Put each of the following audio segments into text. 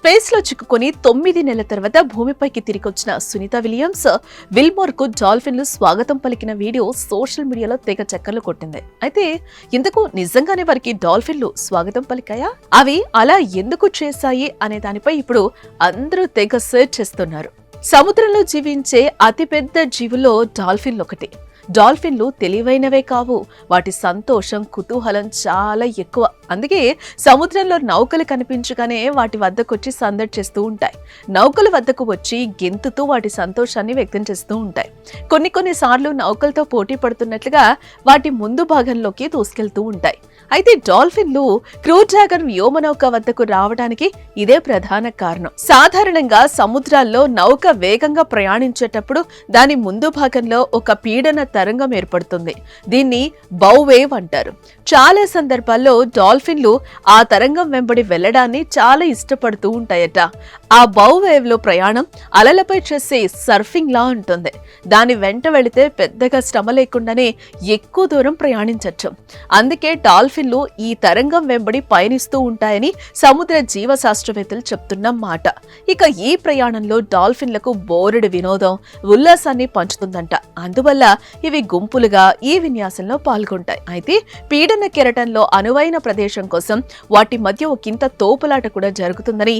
Space లో చిక్కుకొని 9 నెలల తర్వాత భూమిపైకి తిరిగొచ్చిన సునీత విలియమ్స్ విల్మోర్ కు డాల్ఫిన్లు స్వాగతం పలికిన వీడియో సోషల్ మీడియాలో తెగ చక్కర్లు కొట్టింది. అయితే ఇంతకు నిజంగానే వారికి డాల్ఫిన్లు స్వాగతం పలికాయా, అవి అలా ఎందుకు చేశాయి అనే దానిపై ఇప్పుడు అందరూ తెగ సెర్చ్ చేస్తున్నారు. సముద్రంలో జీవించే అతిపెద్ద జీవుల్లో డాల్ఫిన్లు ఒకటి. డాల్ఫిన్లు తెలివైనవే కావు, వాటి సంతోషం కుతూహలం చాలా ఎక్కువ. అందుకే సముద్రంలో నౌకలు కనిపించగానే వాటి వద్దకొచ్చి సందడి చేస్తూ ఉంటాయి. నౌకల వద్దకు వచ్చి గెంతుతూ వాటి సంతోషాన్ని వ్యక్తం చేస్తూ ఉంటాయి. కొన్ని సార్లు నౌకలతో పోటీ పడుతున్నట్లుగా వాటి ముందు భాగంలోకి దూసుకెళ్తూ ఉంటాయి. అయితే డాల్ఫిన్లు క్రూ డ్రాగన్ వ్యోమనౌక వద్దకు రావడానికి ఇదే ప్రధాన కారణం. సాధారణంగా సముద్రాల్లో నౌక వేగంగా ప్రయాణించేటప్పుడు దాని ముందు భాగంలో ఒక పీడన తరంగం ఏర్పడుతుంది. దీన్ని బౌ వేవ్ అంటారు. చాలా సందర్భాల్లో డాల్ఫిన్లు ఆ తరంగం వెంబడి వెళ్లడాన్ని చాలా ఇష్టపడుతూ ఉంటాయట. ఆ బౌ వేవ్ లో ప్రయాణం అలలపై చేసే సర్ఫింగ్ లా ఉంటుంది. దాని వెంట వెళితే పెద్దగా శ్రమ లేకుండానే ఎక్కువ దూరం ప్రయాణించవచ్చు. అందుకే డాల్ఫిన్లు ఈ తరంగం వెంబడి పయనిస్తూ ఉంటాయని సముద్ర జీవశాస్త్రవేత్తలు చెప్తున్న మాట. ఇక ఈ ప్రయాణంలో డాల్ఫిన్లకు బోరెడు వినోదం, ఉల్లాసాన్ని పంచుతుందంట. అందువల్ల ఇవి గుంపులుగా ఈ విన్యాసంలో పాల్గొంటాయి. అయితే పీడన కెరటంలో అనువైన ప్రదేశం కోసం వాటి మధ్య ఒకంత తోపులాట కూడా జరుగుతుందని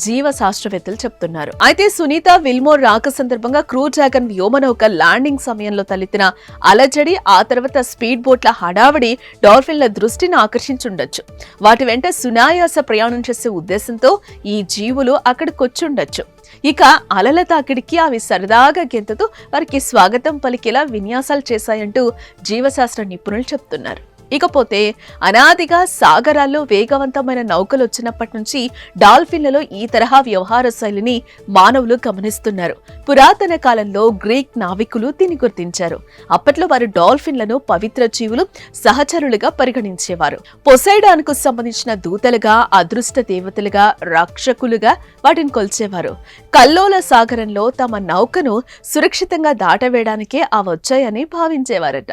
జీవశాస్త్రవేత్తలు చెప్తున్నారు. అయితే సునీత విల్మోర్ రాక సందర్భంగా క్రూ డ్రాగన్ వ్యోమనౌక ల్యాండింగ్ సమయంలో తలెత్తిన అలజడి, ఆ తర్వాత స్పీడ్ బోట్ల హడావడి డాల్ఫిన్ల దృష్టిని ఆకర్షించుండొచ్చు. వాటి వెంట సునాయాస ప్రయాణం చేసే ఉద్దేశంతో ఈ జీవులు అక్కడికొచ్చుండొచ్చు. ఇక అలల తాకిడికి అవి సరదాగా గెంతుతూ వారికి స్వాగతం పలికేలా విన్యాసాలు చేశాయంటూ జీవశాస్త్ర నిపుణులు చెప్తున్నారు. ఇకపోతే అనాదిగా సాగరాల్లో వేగవంతమైన నౌకలు వచ్చినప్పటి నుంచి డాల్ఫిన్లలో ఈ తరహా వ్యవహార శైలిని మానవులు గమనిస్తున్నారు. పురాతన కాలంలో గ్రీక్ నావికులు దీన్ని గుర్తించారు. అప్పట్లో వారు డాల్ఫిన్లను పవిత్ర జీవులు, సహచరులుగా పరిగణించేవారు. పొసైడాన్కు సంబంధించిన దూతలుగా, అదృష్ట దేవతలుగా, రక్షకులుగా వాటిని కొల్చేవారు. కల్లోల సాగరంలో తమ నౌకను సురక్షితంగా దాటవేయడానికే వచ్చాయని భావించేవారట.